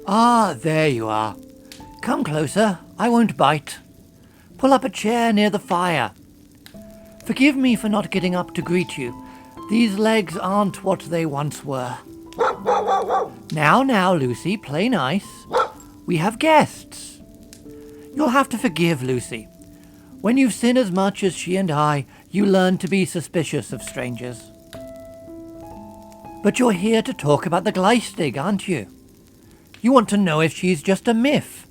Ah, there you are. Come closer, I won't bite. Pull up a chair near the fire. Forgive me for not getting up to greet you. These legs aren't what they once were. Now, Lucy, play nice. We have guests. You'll have to forgive Lucy. When you've sinned as much as she and I, you learn to be suspicious of strangers. But you're here to talk about the Glaistig, aren't you? You want to know if she's just a myth,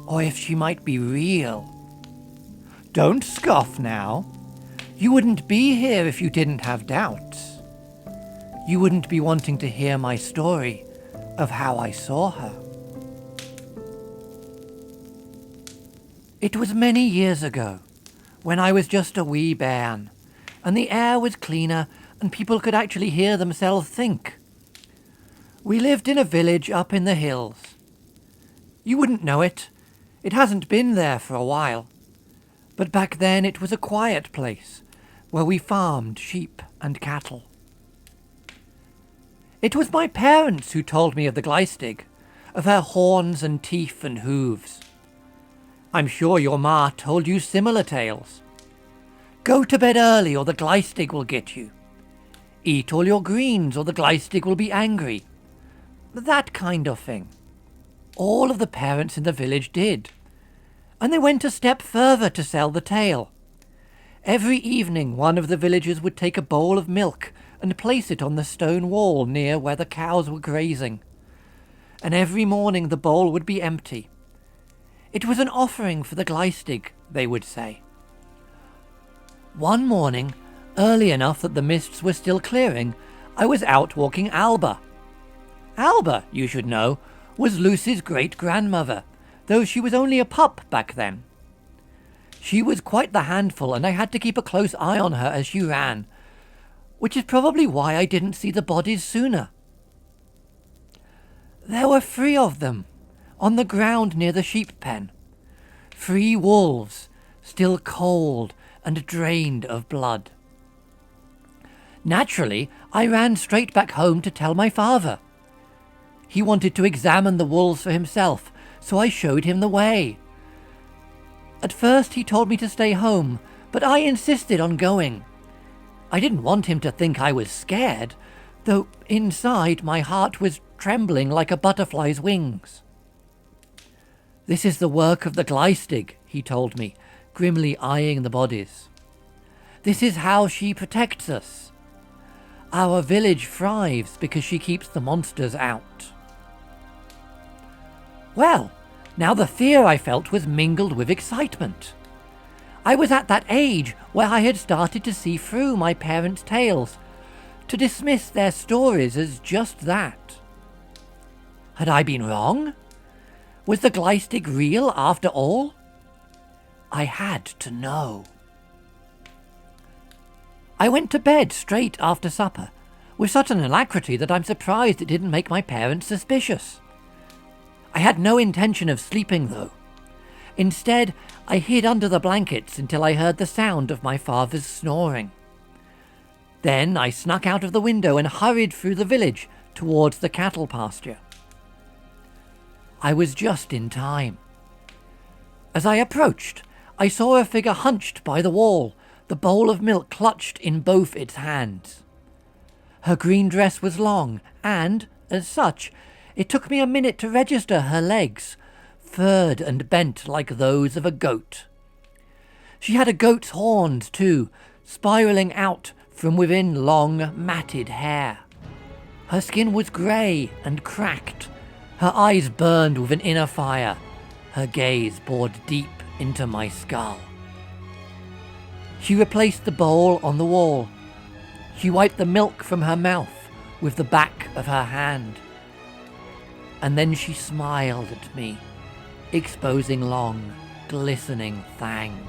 or if she might be real. Don't scoff now. You wouldn't be here if you didn't have doubts. You wouldn't be wanting to hear my story of how I saw her. It was many years ago, when I was just a wee bairn, and the air was cleaner and people could actually hear themselves think. We lived in a village up in the hills. You wouldn't know it. It hasn't been there for a while. But back then it was a quiet place where we farmed sheep and cattle. It was my parents who told me of the Glaistig, of her horns and teeth and hooves. I'm sure your ma told you similar tales. Go to bed early or the Glaistig will get you. Eat all your greens or the Glaistig will be angry. That kind of thing. All of the parents in the village did. And they went a step further to sell the tale. Every evening one of the villagers would take a bowl of milk and place it on the stone wall near where the cows were grazing. And every morning the bowl would be empty. It was an offering for the Glaistig, they would say. One morning, early enough that the mists were still clearing, I was out walking Alba. Alba, you should know, was Lucy's great-grandmother, though she was only a pup back then. She was quite the handful, and I had to keep a close eye on her as she ran, which is probably why I didn't see the bodies sooner. There were 3 of them, on the ground near the sheep pen. 3 wolves, still cold and drained of blood. Naturally, I ran straight back home to tell my father. He wanted to examine the wolves for himself, so I showed him the way. At first he told me to stay home, but I insisted on going. I didn't want him to think I was scared, though inside my heart was trembling like a butterfly's wings. This is the work of the Glaistig, he told me, grimly eyeing the bodies. This is how she protects us. Our village thrives because she keeps the monsters out. Well, now the fear I felt was mingled with excitement. I was at that age where I had started to see through my parents' tales, to dismiss their stories as just that. Had I been wrong? Was the Glaistig real after all? I had to know. I went to bed straight after supper, with such an alacrity that I'm surprised it didn't make my parents suspicious. I had no intention of sleeping, though. Instead, I hid under the blankets until I heard the sound of my father's snoring. Then I snuck out of the window and hurried through the village towards the cattle pasture. I was just in time. As I approached, I saw a figure hunched by the wall, the bowl of milk clutched in both its hands. Her green dress was long, and, as such, it took me a minute to register her legs, furred and bent like those of a goat. She had a goat's horns, too, spiralling out from within long, matted hair. Her skin was grey and cracked. Her eyes burned with an inner fire. Her gaze bored deep into my skull. She replaced the bowl on the wall. She wiped the milk from her mouth with the back of her hand. And then she smiled at me, exposing long, glistening fangs.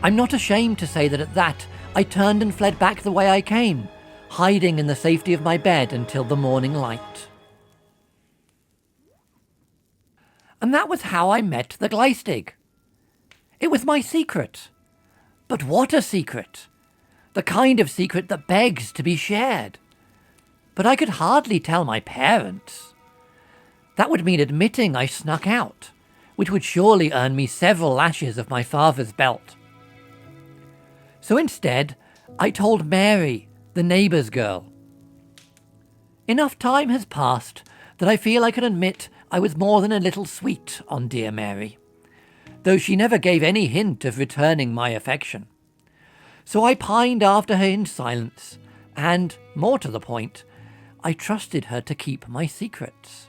I'm not ashamed to say that at that, I turned and fled back the way I came, hiding in the safety of my bed until the morning light. And that was how I met the Glaistig. It was my secret. But what a secret! The kind of secret that begs to be shared. but I could hardly tell my parents. That would mean admitting I snuck out, which would surely earn me several lashes of my father's belt. So instead, I told Mary, the neighbour's girl. Enough time has passed that I feel I can admit I was more than a little sweet on dear Mary, though she never gave any hint of returning my affection. So I pined after her in silence, and, more to the point, I trusted her to keep my secrets.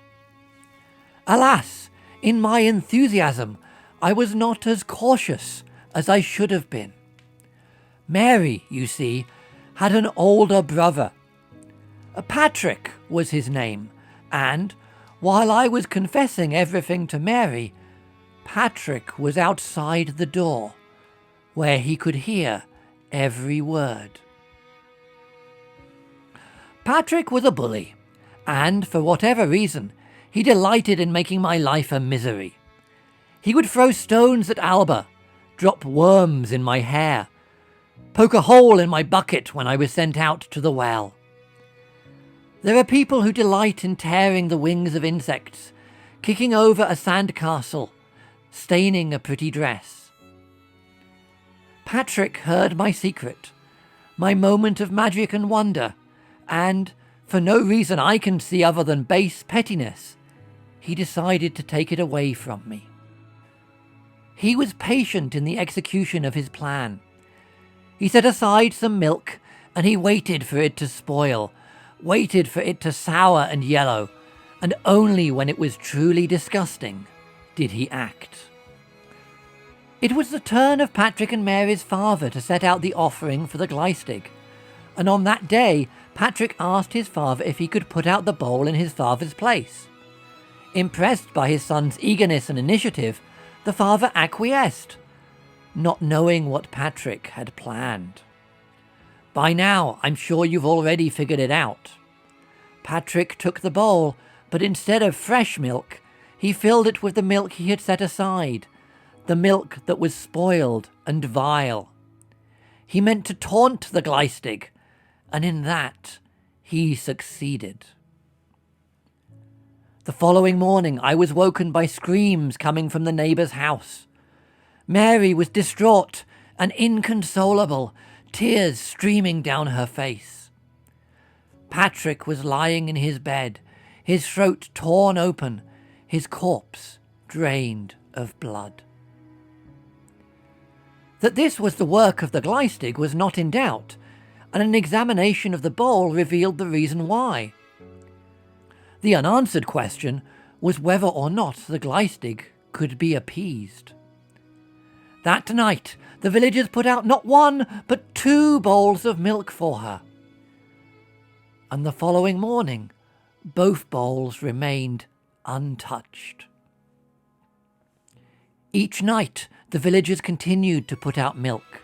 Alas, in my enthusiasm, I was not as cautious as I should have been. Mary, you see, had an older brother. Patrick was his name, and, while I was confessing everything to Mary, Patrick was outside the door, where he could hear every word. Patrick was a bully, and, for whatever reason, he delighted in making my life a misery. He would throw stones at Alba, drop worms in my hair, poke a hole in my bucket when I was sent out to the well. There are people who delight in tearing the wings of insects, kicking over a sandcastle, staining a pretty dress. Patrick heard my secret, my moment of magic and wonder, and, for no reason I can see other than base pettiness, he decided to take it away from me. He was patient in the execution of his plan. He set aside some milk, and he waited for it to spoil, waited for it to sour and yellow, and only when it was truly disgusting did he act. It was the turn of Patrick and Mary's father to set out the offering for the Glaistig, and on that day Patrick asked his father if he could put out the bowl in his father's place. Impressed by his son's eagerness and initiative, the father acquiesced, not knowing what Patrick had planned. By now, I'm sure you've already figured it out. Patrick took the bowl, but instead of fresh milk, he filled it with the milk he had set aside, the milk that was spoiled and vile. He meant to taunt the Glaistig, and in that he succeeded. The following morning I was woken by screams coming from the neighbour's house. Mary was distraught and inconsolable, tears streaming down her face. Patrick was lying in his bed, his throat torn open, his corpse drained of blood. That this was the work of the Glaistig was not in doubt, and an examination of the bowl revealed the reason why. The unanswered question was whether or not the Glaistig could be appeased. That night, the villagers put out not one, but 2 bowls of milk for her. And the following morning, both bowls remained untouched. Each night, the villagers continued to put out milk.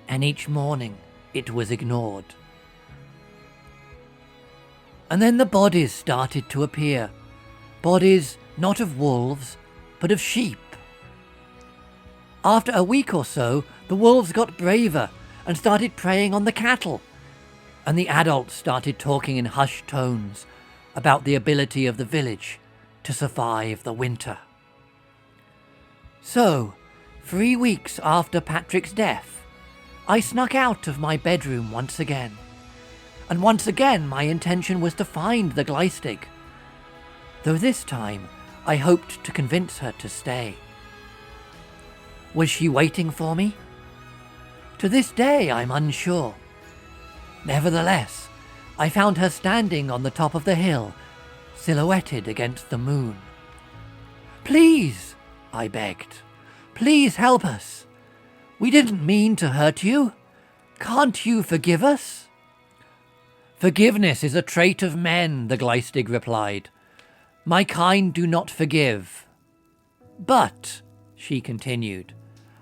And each morning, it was ignored. And then the bodies started to appear. Bodies not of wolves, but of sheep. After a week or so, the wolves got braver and started preying on the cattle, and the adults started talking in hushed tones about the ability of the village to survive the winter. So, 3 weeks after Patrick's death, I snuck out of my bedroom once again. And once again my intention was to find the Glaistig, though this time I hoped to convince her to stay. Was she waiting for me? To this day I'm unsure. Nevertheless, I found her standing on the top of the hill, silhouetted against the moon. "Please," I begged, "please help us. We didn't mean to hurt you. Can't you forgive us?" "Forgiveness is a trait of men," the Glaistig replied. "My kind do not forgive. But," she continued,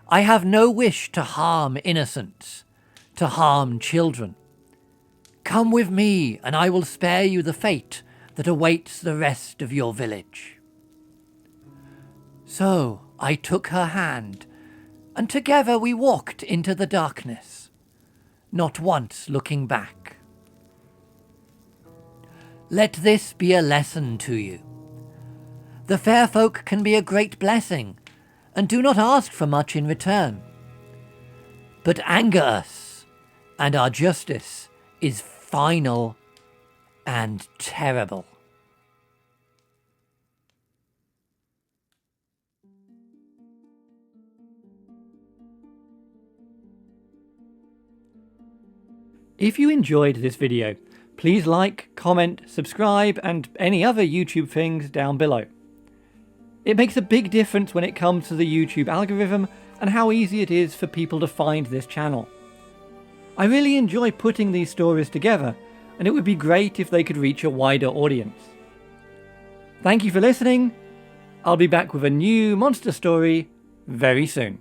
"I have no wish to harm innocents, to harm children. Come with me, and I will spare you the fate that awaits the rest of your village." So I took her hand, and together we walked into the darkness, not once looking back. Let this be a lesson to you. The fair folk can be a great blessing, and do not ask for much in return. But anger us, and our justice is final and terrible. If you enjoyed this video, please like, comment, subscribe, and any other YouTube things down below. It makes a big difference when it comes to the YouTube algorithm and how easy it is for people to find this channel. I really enjoy putting these stories together, and it would be great if they could reach a wider audience. Thank you for listening. I'll be back with a new monster story very soon.